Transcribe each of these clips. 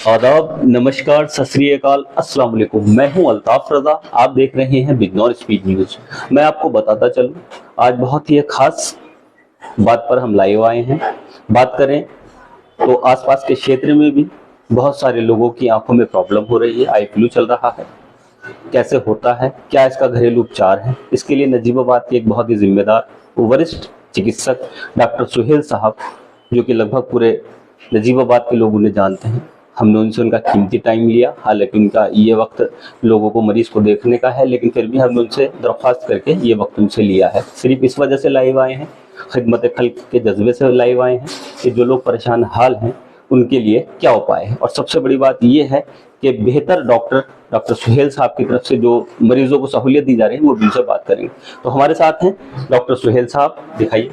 आदाब, नमस्कार, सत श्री अकाल, अस्सलाम वालेकुम। मैं हूं अल्ताफ रजा। आप देख रहे हैं बिजनौर स्पीड न्यूज। मैं आपको बताता चलूं, आज बहुत ही एक खास बात पर हम लाइव आए हैं। बात करें तो आसपास के क्षेत्र में भी बहुत सारे लोगों की आंखों में प्रॉब्लम हो रही है। आई फ्लू चल रहा है, कैसे होता है, क्या इसका घरेलू उपचार है, इसके लिए नजीबाबाद के एक बहुत ही जिम्मेदार वरिष्ठ चिकित्सक डॉक्टर सुहेल साहब, जो कि लगभग पूरे नजीबाबाद के लोग उन्हें जानते हैं, हमने उनसे उनका कीमती टाइम लिया। हालांकि उनका ये वक्त लोगों को, मरीज को देखने का है, लेकिन फिर भी हमने उनसे दरख्वास्त करके ये वक्त उनसे लिया है। सिर्फ इस वजह से लाइव आए हैं, खिदमत खल्क के जज्बे से लाइव आए हैं कि जो लोग परेशान हाल हैं उनके लिए क्या उपाय है। और सबसे बड़ी बात यह है कि बेहतर डॉक्टर सुहेल साहब की तरफ से जो मरीजों को सहूलियत दी जा रही है वो भी उनसे बात करेंगे। तो हमारे साथ हैं डॉक्टर सुहेल साहब, दिखाइए।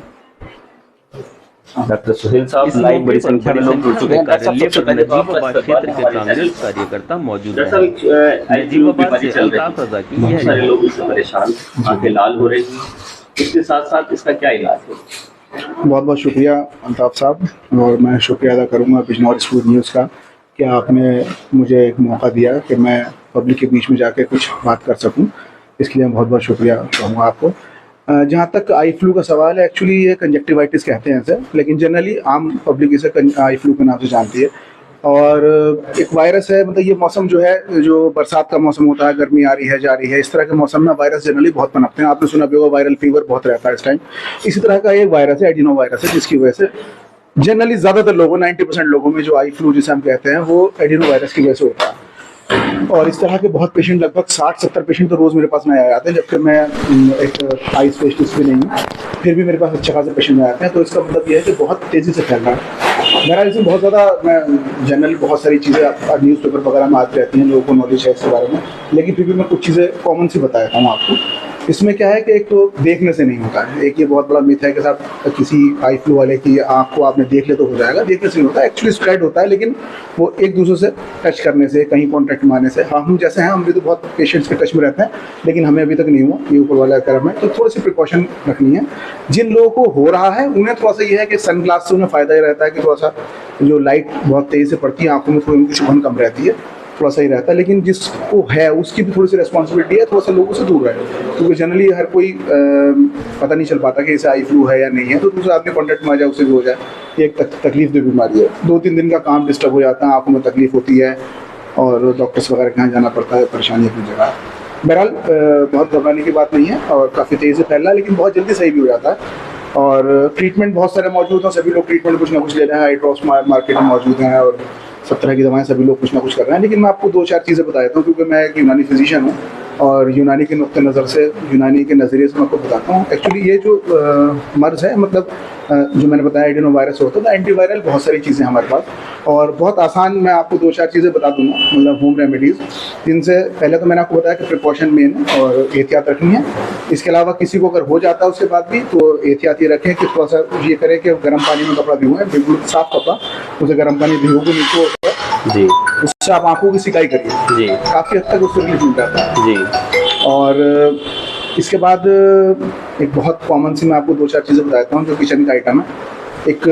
डॉक्टर सुहेल साहब, लाइव बड़ी संख्या में लोग जुड़ चुके हैं। नजीबाबाद क्षेत्र के कांग्रेस कार्यकर्ता मौजूद हैं। नजीबाबाद से अल्ताफ रजा की बहुत सारे लोग इससे परेशान, आंखें लाल हो रही हैं, इसके साथ साथ इसका क्या इलाज है? बहुत बहुत शुक्रिया अल्ताफ साहब, और मैं शुक्रिया अदा करूंगा बिजनौर स्पीड न्यूज़ का कि आपने मुझे एक मौका दिया कि मैं पब्लिक के बीच में जाकर कुछ बात कर सकूं। इसके लिए मैं बहुत बहुत शुक्रिया कहूँगा आपको। जहाँ तक आई फ्लू का सवाल है, एक्चुअली ये कंजक्टिवाइटिस कहते हैं इसे, लेकिन जनरली आम पब्लिक इसे आई फ्लू के नाम से जानती है। और एक वायरस है, मतलब ये मौसम जो है, जो बरसात का मौसम होता है, गर्मी आ रही है जा रही है, इस तरह के मौसम में वायरस जनरली बहुत पनपते हैं। आपने सुना भी होगा वायरल फीवर बहुत रहता है इस टाइम। इसी तरह का एक वायरस है, एडिनो वायरस है, जिसकी वजह से जनरली ज़्यादातर लोगों, 90% लोगों में जो आई फ्लू जिसे हम कहते हैं, वो एडिनो वायरस की वजह से होता है। और इस तरह के बहुत पेशेंट, लगभग 60-70 पेशेंट तो रोज़ मेरे पास नए आ जाते हैं, जबकि मैं एक आई स्पेशलिस्ट भी नहीं हूँ, फिर भी मेरे पास अच्छे खासे पेशेंट आते हैं। तो इसका मतलब ये है कि बहुत तेज़ी से फैल रहा है। मेरा इसमें बहुत ज़्यादा, मैं जनरली बहुत सारी चीज़ें न्यूज़पेपर वगैरह में आती रहती हैं, लोगों को नॉलेज है इसके बारे में, लेकिन फिर भी मैं कुछ चीज़ें कॉमन सी बता देता हूँ आपको। इसमें क्या है कि एक तो देखने से नहीं होता है, एक ये बहुत बड़ा मिथ है कि साहब किसी आई फ्लू वाले की आँख को आपने देख ले तो हो जाएगा। देखने से नहीं होता, एक्चुअली स्प्रेड होता है, लेकिन वो एक दूसरे से टच करने से, कहीं कॉन्टैक्ट मारने से। हम जैसे हैं, हम भी तो बहुत पेशेंट्स के टच में रहते हैं, लेकिन हमें अभी तक नहीं हुआ, ये ऊपर वाला करम है। तो थोड़ी सी प्रिकॉशन रखनी है। जिन लोगों को हो रहा है उन्हें थोड़ा सा ये है कि सनग्लास से उन्हें फ़ायदा ये रहता है कि थोड़ा सा जो लाइट बहुत तेज़ी से पड़ती है आँखों में, थोड़ी उनकी चुभन कम रहती है, थोड़ा सा ही रहता है। लेकिन जिसको है उसकी भी थोड़ी सी रिस्पॉन्सिबिलिटी है, थोड़ा सा लोगों से दूर रहे, क्योंकि जनरली हर कोई पता नहीं चल पाता कि इसे आई फ्लू है या नहीं है। तो दूसरा आदमी कॉन्टैक्ट में आ जाए, उससे भी हो जाए। ये एक तकलीफ दे बीमारी है। 2-3 दिन का काम डिस्टर्ब हो जाता है, आँखों में तकलीफ होती है, और डॉक्टर्स वगैरह के यहाँ जाना पड़ता है, परेशानी अपनी जगह। बहरहाल बहुत घबराने की बात नहीं है, और काफ़ी तेज़ी से फैल रहा है, लेकिन बहुत जल्दी सही भी हो जाता है। और ट्रीटमेंट बहुत सारे मौजूद हैं, सभी लोग ट्रीटमेंट कुछ ना कुछ ले रहे हैं। आई ड्रॉप्स मार्केट में मौजूद हैं, और सब तरह की दवाएं सभी लोग कुछ ना कुछ कर रहे हैं। लेकिन मैं आपको 2-4 चीज़ें बता देता हूँ, क्योंकि मैं एक यूनानी फिजिशियन हूँ, और यूनानी के नुक्ते नज़र से, यूनानी के नज़रिए से मैं आपको बताता हूँ। एक्चुअली ये जो मर्ज़ है, मतलब जो मैंने बताया एडिनो वायरस होता है, तो एंटीवायरल बहुत सारी चीज़ें हमारे पास, और बहुत आसान मैं आपको 2-4 चीज़ें बता दूँगा, मतलब होम रेमेडीज़, जिनसे पहले तो मैंने आपको बताया कि प्रिकॉशन मेन है और एहतियात रखनी है। इसके अलावा किसी को अगर हो जाता है उसके बाद भी, तो एहतियात ये रखें कि थोड़ा सा ये करें कि गर्म पानी में कपड़ा भिगोएं, बिल्कुल साफ कपड़ा, उसे गर्म पानी भिगो के नीचे जी, उससे आप आंखों की सिकाई करिए जी, काफ़ी हद तक उससे रिलीफ मिल जाता है जी। और इसके बाद एक बहुत कॉमन सी मैं आपको 2-4 चीज़ें बताता हूँ जो किचन का आइटम है। एक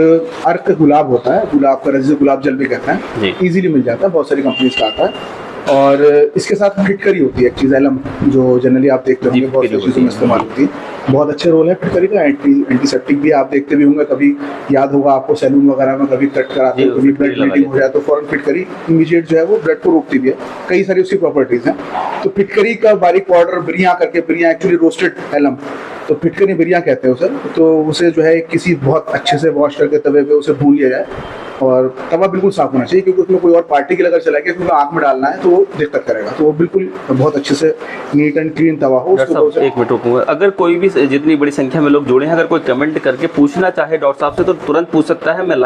अर्क गुलाब होता है, गुलाब का रस, गुलाब जल भी कहते हैं, इजीली मिल जाता है, बहुत सारी कंपनीज का आता है। और इसके साथ फिटकरी होती है एक चीज़, एलम, जो जनरली आप देखते होंगे बहुत सी चीज़ों में इस्तेमाल होती है। बहुत अच्छे रोल है फिटकरी का, एंटीसेप्टिक भी आप देखते भी होंगे, कभी याद होगा आपको सैलून वगैरह में कभी कट कराते हैं, कभी ब्लड ब्लीडिंग हो जाए तो फौरन फिटकरी इमीडिएट जो है वो ब्लड को रोकती भी है। कई सारी उसकी प्रॉपर्टीज़ हैं। तो फिटकरी का बारीक पाउडर, बिरियाँ करके, बिरियाँ एक्चुअली रोस्टेड एलम, तो फिटकरी बिरियाँ कहते हैं उसे। तो उसे जो है किसी बहुत अच्छे से वॉश करके तवे पे उसे भून लिया जाए, और तवा बिल्कुल साफ होना चाहिए, क्योंकि उसमें कोई और पार्टिकल अगर चला गया, क्योंकि आँख में डालना है तो वो दिक्कत करेगा। तो वो बिल्कुल बहुत अच्छे से नीट एंड क्लीन तवा हो। डॉक्टर साहब, एक मिनट रुकूंगा। अगर कोई भी, जितनी बड़ी संख्या में लोग जुड़े हैं, अगर कोई कमेंट करके पूछना चाहे डॉक्टर साहब से तो तुरंत पूछ सकता है। मैं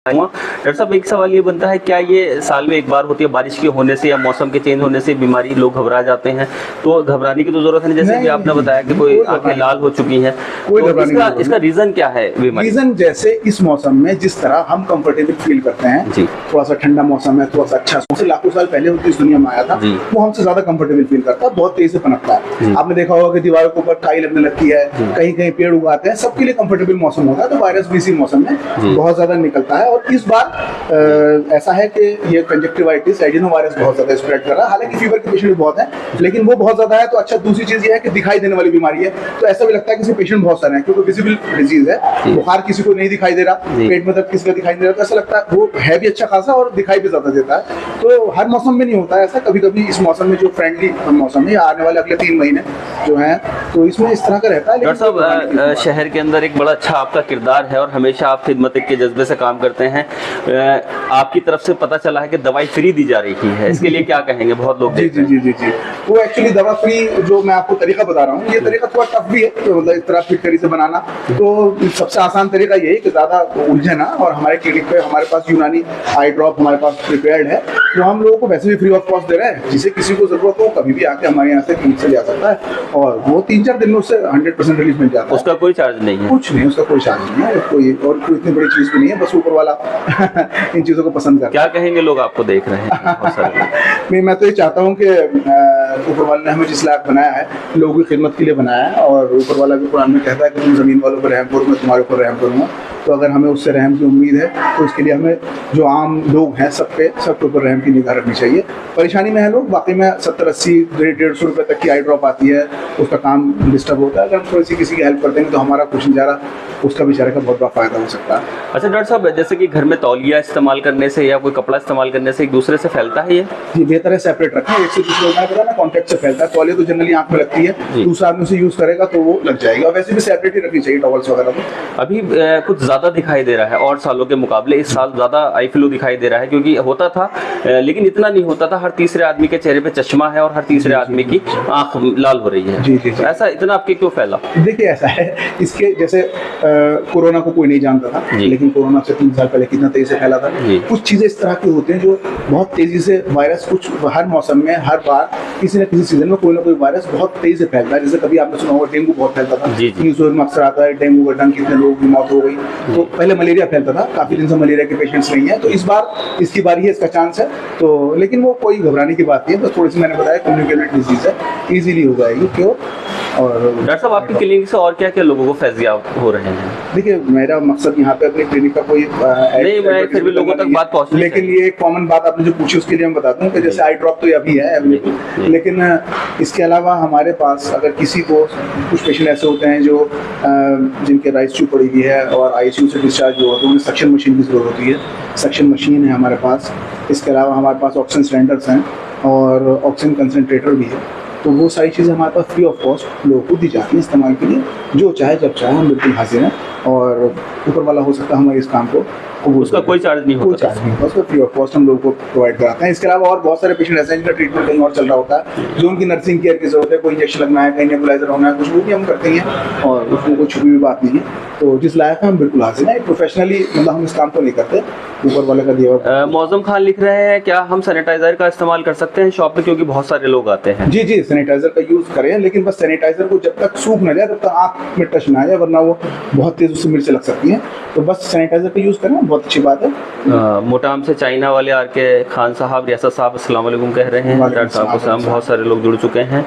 डॉक्टर साहब, एक सवाल ये बनता है, क्या ये साल में एक बार होती है, बारिश के होने से या मौसम के चेंज होने से बीमारी, लोग घबरा जाते हैं, तो घबराने की तो जरूरत नहीं, जैसे कि आपने बताया कि कोई आंखें लाल हो चुकी हैं, तो इसका रीजन क्या है? रीजन जैसे इस मौसम में जिस तरह हम कंफर्टेबल फील करते हैं जी, थोड़ा सा ठंडा मौसम है, थोड़ा सा अच्छा, लाखों साल पहले इस दुनिया में आया था, वो हमसे ज्यादा कंफर्टेबल फील करता है, बहुत तेजी से पनपता है। आपने देखा होगा कि दीवारों के ऊपर काई लगने लगती है, कहीं कहीं पेड़ उगाते हैं, सबके लिए कंफर्टेबल मौसम होता है। तो वायरस भी इसी मौसम में बहुत ज्यादा निकलता है, और इस बार ऐसा है कि ये कंजक्टिवाइटिस एडिनोवायरस बहुत ज़्यादा स्प्रेड कर रहा है। हालांकि फीवर के पेशेंट बहुत हैं, लेकिन वो बहुत ज़्यादा है तो अच्छा। दूसरी चीज़ ये है कि दिखाई देने वाली बीमारी है, तो ऐसा भी लगता है कि पेशेंट बहुत सारे हैं, क्योंकि विजिबल डिजीज है। बुखार किसी को नहीं दिखाई दे रहा, पेट में दर्द किसी का दिखाई नहीं दे रहा, तो ऐसा लगता है वो है भी अच्छा खासा और दिखाई भी ज़्यादा देता है। तो हर मौसम में नहीं होता है ऐसा, कभी कभी इस मौसम में जो फ्रेंडली मौसम है, आने वाले अगले 3 महीने जो हैं, तो इसमें इस तरह का रहता है। डॉक्टर साहब, शहर के अंदर एक बड़ा अच्छा आपका किरदार है और हमेशा आप खिदमत के जज्बे से काम करते हैं। आपकी तरफ से पता चला है कि दवाई फ्री दी जा रही है, इसके लिए क्या कहेंगे? बहुत लोग जी जी जी जी जी वो एक्चुअली दवा फ्री जो मैं आपको तरीका बता रहा हूँ, ये तरीका थोड़ा टफ भी है, तो मतलब इस तरह फिटकरी से बनाना। तो सबसे आसान तरीका यही कि ज़्यादा उलझे ना, और हमारे क्लिनिक पे हमारे पास यूनानी आई ड्रॉप हमारे पास प्रिपेयर्ड है, जो हम लोगों को वैसे भी फ्री ऑफ कॉस्ट दे रहे हैं। जिसे किसी को जरूरत हो कभी भी आके हमारे यहाँ से क्लिनिक से ले आ सकता है, और वो 3-4 दिन में उससे 100% रिलीफ मिल जाता है। उसका कोई चार्ज नहीं है? कुछ नहीं, उसका कोई चार्ज नहीं है, कोई और कोई इतनी बड़ी चीज़ भी नहीं है, बस ऊपर वाला इन चीज़ों को पसंद करता है। क्या कहेंगे लोग आपको देख रहे हैं बहुत सारे लोग? नहीं, मैं तो ये चाहता हूँ कि ऊपर वाले ने हमें जिस लायक बनाया है, लोगों की खिदमत के लिए बनाया है, और ऊपर वाला भी कुरान में कहता है कि तुम ज़मीन वालों पर रहम करो, मैं तुम्हारे ऊपर रहम करूँगा। तो अगर हमें उससे रहम की उम्मीद है, तो इसके लिए हमें जो आम लोग हैं सबके ऊपर रहम की निगाह रखनी चाहिए। परेशानी में है लोग, बाकी में 70-80, 150 रुपये तक की आई ड्रॉप आती है, उसका काम डिस्टर्ब होता है। अगर हम थोड़ी सी किसी की हेल्प कर देंगे तो हमारा कुछ बेचारा, उसका बेचारे का बहुत बड़ा फायदा हो सकता है। अच्छा डॉक्टर साहब, जैसे कि घर में तौलिया इस्तेमाल करने से या कोई कपड़ा इस्तेमाल करने से एक दूसरे से फैलता है ये? जी, बेहतर है सेपरेट रखें, एक से दूसरे को पता ना कॉन्टैक्ट से फैलता है। तौलिया तो जनरली आंख में लगती है, दूसरा आदमी उसे यूज करेगा तो वो लग जाएगी, और वैसे भी सेपरेट ही रखनी चाहिए टॉवल्स वगैरह को। अभी कुछ ज्यादा दिखाई दे रहा है और सालों के मुकाबले, इस साल ज्यादा आई फ्लू दिखाई दे रहा है, क्योंकि होता था लेकिन इतना नहीं होता था। हर तीसरे आदमी के चेहरे पे चश्मा है और हर तीसरे आदमी की आंख लाल हो रही है। जी जी जी। ऐसा इतना आपके क्यों फैला? देखिए ऐसा है, इसके जैसे कोरोना को कोई नहीं जानता था, लेकिन कोरोना से 3 साल पहले कितना तेजी से फैला था। कुछ चीजें इस तरह की होती हैं जो बहुत तेजी से वायरस, कुछ हर मौसम में हर बार किसी न किसी सीजन में कोई ना कोई वायरस बहुत तेजी से फैलता है। जैसे कभी आपने सुना होगा डेंगू बहुत फैलता था, न्यूज़ में अक्सर आता है डेंगू का डंक, कितने लोगों की मौत हो गई। तो पहले मलेरिया फैलता था, काफी दिन से मलेरिया के पेशेंट्स नहीं है, तो इस बार इसकी बारी है, इसका चांस है। तो लेकिन वो कोई घबराने की बात नहीं है, बस थोड़ी सी मैंने बताया कम्युनिकेबल डिजीज है, इजीली हो जाएगी क्योर। और डॉक्टर साहब, आपकी क्लिनिक से और क्या क्या लोगों को फैजियाब हो रहे हैं? देखिए, मेरा मकसद यहाँ पे अपनी क्लिनिक का कोई नहीं, मैं फिर भी लोगों तक बात पहुँचनी, लेकिन ये एक कॉमन बात आपने जो पूछी उसके लिए मैं बताता हूँ कि जैसे आई ड्रॉप तो ये अभी है अवेलेबल, लेकिन इसके अलावा हमारे पास अगर किसी को, कुछ पेशेंट ऐसे होते हैं जो जिनके राइस ट्यूब पड़ी हुई है और ICU से डिस्चार्ज हो, तो उन्हें सक्शन मशीन की जरूरत होती है। सक्शन मशीन है हमारे पास। इसके अलावा हमारे पास ऑक्सीजन सिलेंडर्स हैं और ऑक्सीजन कंसनट्रेटर भी है। तो वो सारी चीज़ें हमारे पास फ्री ऑफ कॉस्ट लोगों को दी जाती हैं इस्तेमाल के लिए। जो चाहे जब चाहे हम बिल्कुल हाजिर हैं, और ऊपर वाला हो सकता है हमारे इस काम को, उसका कोई चार्ज नहीं होता, कोई चार्ज नहीं होता, उसका फ्री ऑफ कॉस्ट हम लोगों को प्रोवाइड कराते हैं। इसके अलावा और बहुत सारे पेशेंट ऐसे हैं जिनका ट्रीटमेंट कहीं और चल रहा होता है, जो उनकी नर्सिंग केयर की जरूरत है, कोई इंजेक्शन लगना है, कहीं नेबुलाइजर होना है, कुछ वो भी हम करते हैं, और उसमें कोई छुपी हुई बात नहीं है। तो जिस लायक है हम बिल्कुल हाजिर हैं, प्रोफेशनली मतलब हम इस काम को नहीं करते, ऊपर वाले का दिया। मौजम खान लिख रहे हैं, क्या हम सैनिटाइजर का इस्तेमाल कर सकते हैं शॉप में, क्योंकि बहुत सारे लोग आते हैं? जी जी, सैनिटाइजर का यूज करें, लेकिन बस सैनिटाइजर को जब तक सूख न जाए तब तक आंख में टच ना आ जाए, वरना वो बहुत तेज उससे मिर्च लग सकती है। तो बस सैनिटाइजर का यूज करना बहुत अच्छी बात है। मोटाम से चाइना वाले आर.के. खान साहब, रियासत साहब अस्सलाम वालेकुम कह रहे हैं। डॉक्टर साहब को सलाम, बहुत सारे लोग जुड़ चुके हैं।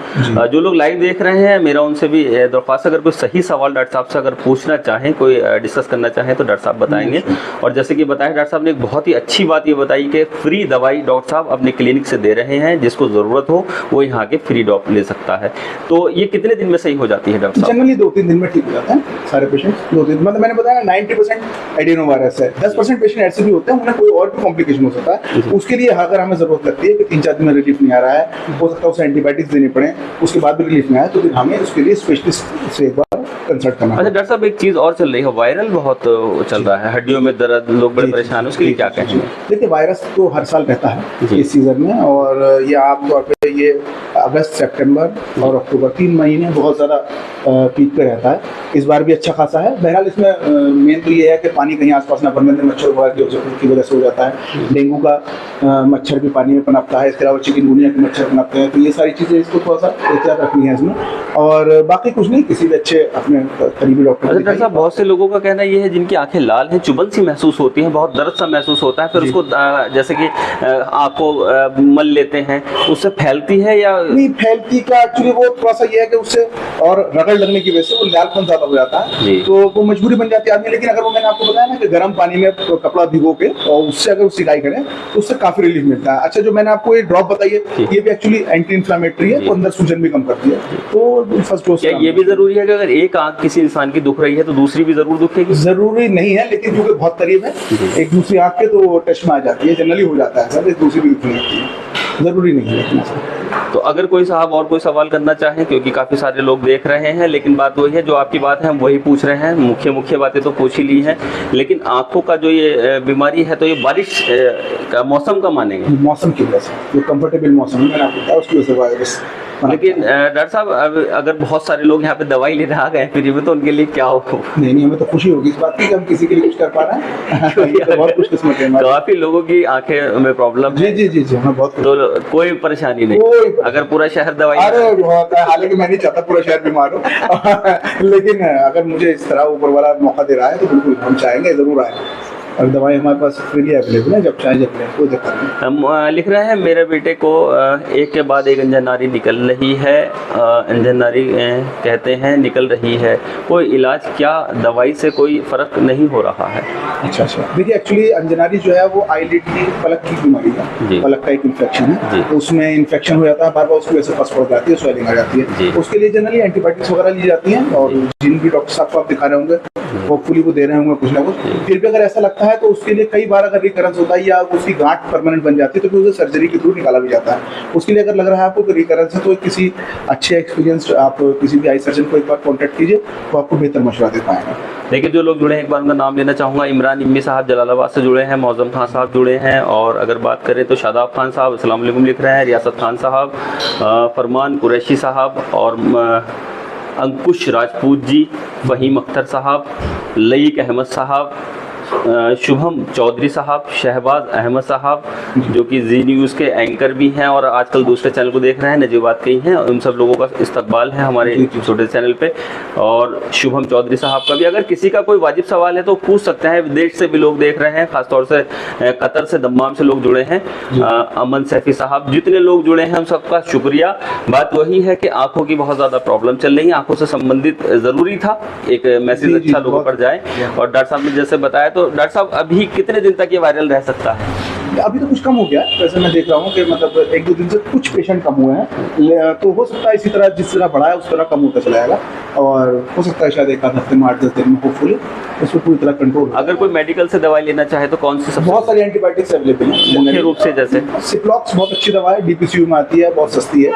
जो लोग लाइव देख रहे हैं, मेरा उनसे भी दरख्वास्त, अगर कोई सही सवाल डॉक्टर साहब से अगर पूछना चाहें, कोई डिस्कस करना चाहें तो डॉक्टर साहब बताएंगे। और जैसे कि बताया डॉक्टर साहब ने, एक बहुत ही अच्छी बात ये बताई कि फ्री दवाई डॉक्टर साहब अपने क्लिनिक से दे रहे हैं, जिसको ज़रूरत हो वो यहाँ के फ्री डॉक्टर ले सकता है। तो ये कितने दिन में सही हो जाती है डॉक्टर साहब? जनरली 2-3 दिन में ठीक हो जाते हैं सारे पेशेंट। 2 दिन मतलब मैंने बताया 90% एडिनोवायरस है, 10% पेशेंट ऐसे भी होते हैं उन्हें कोई और भी कॉम्प्लिकेशन हो सकता है। उसके लिए अगर हमें जरूरत लगती है कि 3-4 दिन में रिलीफ नहीं आ रहा है, हो सकता है उसे एंटीबायोटिक्स देनी पड़े, उसके बाद भी रिलीफ नहीं आया, तो फिर हमें उसके लिए स्पेशलिस्ट से एक बार कंसल्ट करना। अच्छा डॉक्टर साहब, एक चीज़ और चल रही है, वायरल बहुत चल रहा है, हड्डियों में दर्द, लोग बड़े परेशान हैं, उसके लिए क्या कहेंगे? देखिए, वायरस तो हर साल रहता है इस सीजन में, और ये आमतौर पे ये अगस्त, सितंबर और अक्टूबर 3 महीने बहुत ज़्यादा पीक पे रहता है। इस बार भी अच्छा खासा है। बहरहाल इसमें मेन तो ये है कि पानी कहीं आसपास ना पनपने, मच्छर की वजह से हो जाता है। डेंगू का मच्छर भी पानी में पनपता है, इसके अलावा चिकनगुनिया के मच्छर पनपते हैं, तो ये सारी चीज़ें इसको थोड़ा सा एहतियात रखनी है इसमें, और बाकी कुछ नहीं, किसी भी अच्छे अपने करीबी डॉक्टर। डॉक्टर साहब, बहुत से लोगों का कहना ये है जिनकी आंखें लाल हैं, चुभन सी महसूस होती है, बहुत दर्द सा महसूस होता है, फिर उसको जैसे कि आँख को मल लेते हैं, उससे फैलती है या नहीं फैलती क्या, एक्चुअली वो थोड़ा सा ये है कि उससे और रगड़ लगने की वजह से वो लालपन ज्यादा हो जाता जी। है, तो वो मजबूरी बन जाती है आदमी। लेकिन अगर वो मैंने आपको बताया ना कि गर्म पानी में कपड़ा भिगो के और उससे अगर सिकाई करें तो उससे काफी रिलीफ मिलता है। अच्छा, जो मैंने आपको ये ड्रॉप बताई है ये भी एक्चुअली एंटी इन्फ्लामेटरी है, तो अंदर सूजन भी कम करती है। तो फर्स्ट डोज क्या ये भी जरूरी है कि अगर एक आंख किसी इंसान की दुख रही है तो दूसरी भी जरूर दुखेगी? जरूरी नहीं है, लेकिन क्योंकि बहुत करीब है एक दूसरी आंख के, तो टच में आ जाती है, जनरली हो जाता है सर, एक दूसरी भी दिखने लगती है, जरूरी नहीं है लेकिन ऐसा। तो अगर कोई साहब और कोई सवाल करना चाहें, क्योंकि काफी सारे लोग देख रहे हैं, लेकिन बात वही है जो आपकी बात है हम वही पूछ रहे हैं, मुख्य बातें तो पूछ ही ली हैं, लेकिन आंखों का जो ये बीमारी है तो ये बारिश का मौसम का मानेंगे? मौसम की वजह से, जो कंफर्टेबल मौसम है मैंने आपको बताया उसकी वजह से वायरस। लेकिन डॉक्टर साहब अगर बहुत सारे लोग यहाँ पे दवाई लेने आ गए फ्री में तो उनके लिए क्या हो? नहीं, हमें तो खुशी होगी इस बात की कि हम किसी के लिए कुछ कर पा रहे हैं। ये तो बहुत खुशकिस्मत है हमारी। काफी लोगों की आंखें में प्रॉब्लम है। जी, हमें बहुत तो कोई परेशानी नहीं, अगर पूरा शहर दवाई, अरे बहुत है, हालांकि मैं नहीं चाहता पूरा शहर बीमार हो लेकिन अगर मुझे इस तरह ऊपर वाला मौका दे रहा है तो बिल्कुल हम चाहेंगे जरूर आए, और दवाई हमारे पास फ्री अवेलेबल है, जब चाहे जब लें, कोई दिक्कत नहीं। हम लिख रहे हैं मेरे बेटे को एक के बाद एक अंजन नारी निकल रही है, अंजन नारी कहते हैं निकल रही है, कोई इलाज क्या, दवाई से कोई फर्क नहीं हो रहा है? अच्छा, देखिए एक्चुअली अंजनारी जो है वो आईलिड की पलक की बीमारी है, पलक का एक इन्फेक्शन है, तो उसमें इन्फेक्शन हो जाता है बार बार, उसकी वजह से पस पड़ जाती है, स्वेलिंग आ जाती है, उसके लिए जनरली एंटीबायोटिक्स वगैरह ली जाती हैं, और जिन भी डॉक्टर साहब को आप दिखा रहे होंगे होपफुली वो दे रहे होंगे कुछ ना कुछ। फिर भी अगर ऐसा लगता है तो उसके लिए कई बार अगर रिकरेंस होता है या उसकी गांठ परमानेंट बन जाती है तो फिर उसे सर्जरी के थ्रू निकाला भी जाता है। उसके लिए अगर लग रहा है आपको रिकरेंस है तो किसी अच्छे एक्सपीरियंस आप किसी भी आई सर्जन को एक बार कॉन्टेक्ट कीजिए, तो आपको बेहतर मशवरा दे पाएंगे। देखिए जो लोग जुड़े हैं एक बार उनका नाम लेना चाहूँगा। इमरान इम्मी साहब जलालाबाद से जुड़े हैं, मौजम खान साहब जुड़े हैं, और अगर बात करें तो शादाब खान साहब अस्सलाम वालेकुम लिख रहे हैं, रियासत खान साहब, फरमान कुरैशी साहब, और अंकुश राजपूत जी, फहीम अख्तर साहब, लईक अहमद साहब, शुभम चौधरी साहब, शहबाज अहमद साहब जो कि जी न्यूज़ के एंकर भी हैं और आजकल दूसरे चैनल को देख रहे हैं, नजीबात कई हैं, उन सब लोगों का इस्तकबाल है हमारे छोटे चैनल पे। और शुभम चौधरी साहब का भी अगर किसी का कोई वाजिब सवाल है तो पूछ सकते हैं, विदेश से भी लोग देख रहे हैं, खासतौर से कतर से दम्माम से लोग जुड़े हैं, अमन सैफी साहब, जितने लोग जुड़े हैं हम सबका शुक्रिया। बात वही है कि आंखों की बहुत ज़्यादा प्रॉब्लम चल रही है, आंखों से संबंधित ज़रूरी था एक मैसेज अच्छा लोगों पर जाए, और डॉक्टर साहब ने जैसे बताया, तो डॉक्टर साहब अभी कितने दिन तक ये वायरल रह सकता है? अभी तो कुछ कम हो गया है, वैसे मैं देख रहा हूँ कि मतलब 1-2 दिन से कुछ पेशेंट कम हुए हैं, तो हो सकता है इसी तरह जिस तरह बढ़ा है उस तरह कम होता चला जाएगा, और हो सकता है शायद 1 हफ्ते में 8-10 दिन में होपफुली उसको पूरी तरह कंट्रोल। अगर कोई मेडिकल से दवाई लेना चाहे तो कौन सी? सब बहुत सारी एंटीबायोटिक्स अवेलेबल हैं मुख्य रूप से, जैसे सिप्लॉक्स बहुत अच्छी दवा है, डीपीसीयू में आती है, बहुत सस्ती है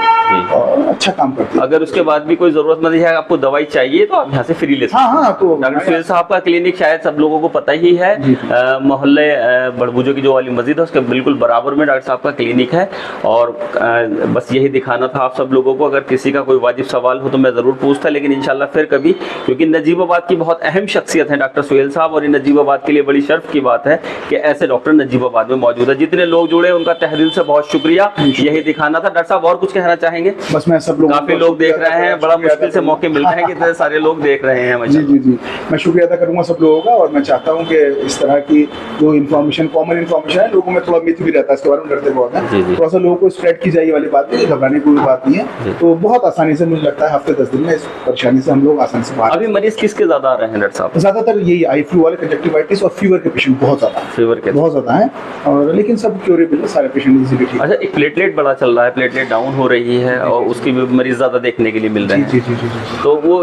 और अच्छा काम करती है। अगर उसके बाद भी कोई जरूरतमंद है आपको दवाई चाहिए तो आप यहाँ से फ्री ले सकते हैं। हाँ, तो डॉक्टर सुहेल साहब का क्लिनिक शायद सब लोगों को पता ही है, मोहल्ले बड़बूजो की जो वाली मस्जिद है उसके बिल्कुल बराबर में डॉक्टर साहब का क्लिनिक है, और बस यही दिखाना था आप सब लोगों को। अगर किसी का कोई वाजिब सवाल हो तो मैं जरूर पूछता, लेकिन इंशाल्लाह फिर कभी, क्योंकि नजीबाबाद की बहुत अहम शख्सियत है डॉक्टर सुहेल साहब, और नजीबाबाद के लिए बड़ी शर्फ की बात है कि ऐसे डॉक्टर नजीबाबाद में मौजूद है। जितने लोग जुड़े उनका तहे दिल से बहुत शुक्रिया, यही दिखाना था। डॉक्टर साहब और कुछ कहना चाहेंगे? बस मैं सब लोग, काफी लोग देख रहे हैं, बड़ा मुश्किल से मौके मिलते हैं कि इतने सारे लोग देख रहे हैं। जी, मैं शुक्रिया अदा करूंगा सब लोगों का, और मैं चाहता हूं कि इस तरह की जो इन्फॉर्मेशन, कॉमन इन्फॉर्मेशन है, लोगों में थोड़ा मिथ भी रहता है, इसके बारे में डरते बहुत है, थोड़ा सा लोगों को स्प्रेड की जाए वाली बात है, घबराने की कोई बात नहीं है। तो बहुत आसानी से, मुझे लगता है हफ्ते 10 दिन में इस परेशानी से हम लोग आसानी से बाहर। अभी मरीज किसके ज्यादा आ रहे हैं डॉक्टर साहब? ज्यादातर यही आई फ्लू वाले, कंजक्टिवाइटिस और फीवर के पेशेंट बहुत ज्यादा, फीवर के बहुत ज्यादा है, और लेकिन सब क्योरेबल है, सारे पेशेंट इजीली ठीक। अच्छा, एक प्लेटलेट बड़ा चल रहा है, प्लेटलेट डाउन हो रही है और उसकी भी मरीज ज्यादा देखने के लिए मिल रहे हैं। जी। तो वो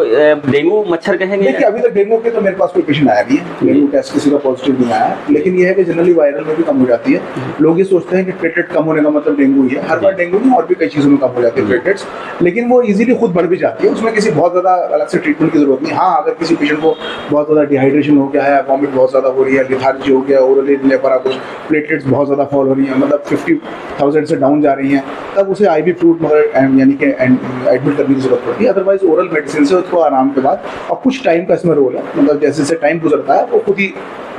डेंगू मच्छर कहेंगे? देखिए अभी तक डेंगू के तो मेरे पास कोई पेशेंट आया नहीं है, डेंगू टेस्ट किसी का पॉजिटिव नहीं आया, लेकिन ये है कि जनरली वायरल में भी कम हो जाती है। लोग ये सोचते हैं कि प्लेटलेट कम होने का मतलब डेंगू ही है, हर बार डेंगू नहीं, और भी कई चीजों में कम हो जाती है प्लेटलेट्स, लेकिन वो इजीली खुद बढ़ भी जाती है, उसमें किसी बहुत ज्यादा अलग से ट्रीटमेंट की जरूरत नहीं। हाँ, अगर किसी पेशेंट को बहुत ज्यादा डिहाइड्रेशन हो गया है, वॉमिट बहुत ज्यादा हो रही है, लिथार्जी हो गया, ओरली लेपरा, कुछ प्लेटलेट्स बहुत ज्यादा फॉल हो रही है, मतलब 50,000 से डाउन जा रही हैं, तब उसे आईवी फ्लूइड मगर यानी कि एडमिट करने की जरूरत पड़ती है। अदरवाइज ओरल मेडिसिन से उसको आराम के बाद, और कुछ टाइम का इसमें रोल है, मतलब जैसे जैसे टाइम गुजरता है वो खुद ही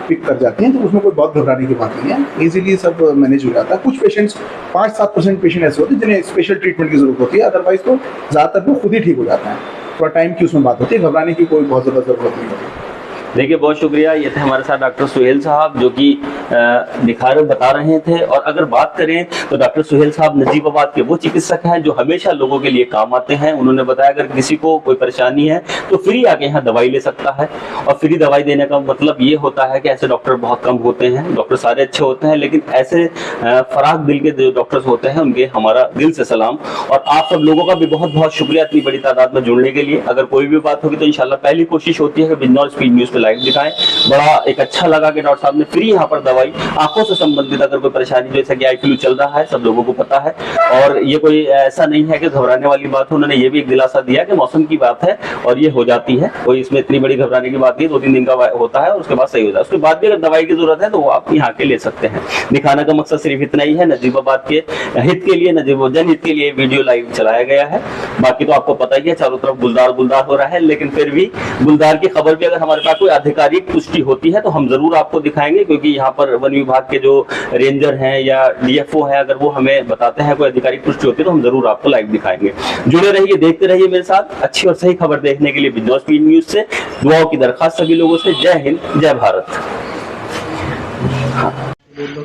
पिक कर जाती हैं, तो उसमें कोई बहुत घबराने की बात नहीं है, इजीली सब मैनेज हो जाता है। कुछ पेशेंट्स 5-7% पेशेंट ऐसे होते हैं जिन्हें स्पेशल ट्रीटमेंट की जरूरत होती है, अदरवाइज तो ज़्यादातर वो खुद ही ठीक हो जाता है। थोड़ा टाइम की उसमें बात होती है, घबराने की कोई बहुत ज़्यादा जरूरत नहीं होती। देखिए, बहुत शुक्रिया। ये थे हमारे साथ डॉक्टर सुहेल साहब, जो कि बता रहे थे। और अगर बात करें तो डॉक्टर सुहेल साहब नजीबाबाद के वो चिकित्सक हैं जो हमेशा लोगों के लिए काम आते हैं। उन्होंने बताया अगर किसी को कोई परेशानी है तो फ्री आके यहाँ दवाई ले सकता है। और फ्री दवाई देने का मतलब ये होता है कि ऐसे डॉक्टर बहुत कम होते हैं। डॉक्टर सारे अच्छे होते हैं, लेकिन ऐसे फराक दिल के जो डॉक्टर्स होते हैं उनके हमारा दिल से सलाम। और आप सब लोगों का भी बहुत बहुत शुक्रिया इतनी बड़ी तादाद में जुड़ने के लिए। अगर कोई भी बात होगी तो इंशाल्लाह पहली कोशिश होती है कि बिजनौर स्पीड न्यूज पे लाइव दिखाएं। बड़ा एक अच्छा लगा कि डॉक्टर साहब ने फ्री यहाँ पर दवाई आंखों से संबंधित अगर कोई परेशानी, जैसा कि आई फ्लू चल रहा है, सब लोगों को पता है। और ये कोई ऐसा नहीं है कि घबराने वाली बात है। उन्होंने ये भी एक दिलासा दिया कि मौसम की बात है और ये हो जाती है, कोई इसमें इतनी बड़ी घबराने की बात नहीं, 2-3 दिन का होता है और उसके बाद सही होता है। उसके बाद भी अगर दवाई की जरूरत है तो वो आप यहाँ के ले सकते हैं। दिखाने का मकसद सिर्फ इतना ही है, नजीबाबाद के हित के लिए, जनहित के लिए वीडियो लाइव चलाया गया है। बाकी तो आपको पता ही है, चारों तरफ गुलदार गुलदार हो रहा है, लेकिन फिर भी गुलदार की खबर भी अगर हमारे पास कोई आधिकारिक पुष्टि होती है तो हम जरूर आपको दिखाएंगे, क्योंकि यहाँ पर वन विभाग के जो रेंजर हैं या डीएफओ है, अगर वो हमें बताते हैं कोई आधिकारिक पुष्टि होती है तो हम जरूर आपको लाइव दिखाएंगे। जुड़े रहिए, देखते रहिए मेरे साथ। अच्छी और सही खबर देखने के लिए बिजनौर स्पीड न्यूज से दुआओं की दरखास्त सभी लोगों से। जय हिंद, जय भारत।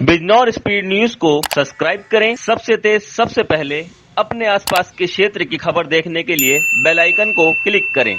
बिजनौर स्पीड न्यूज को सब्सक्राइब करें। सबसे तेज, सबसे पहले अपने आसपास के क्षेत्र की खबर देखने के लिए बेल आइकन को क्लिक करें।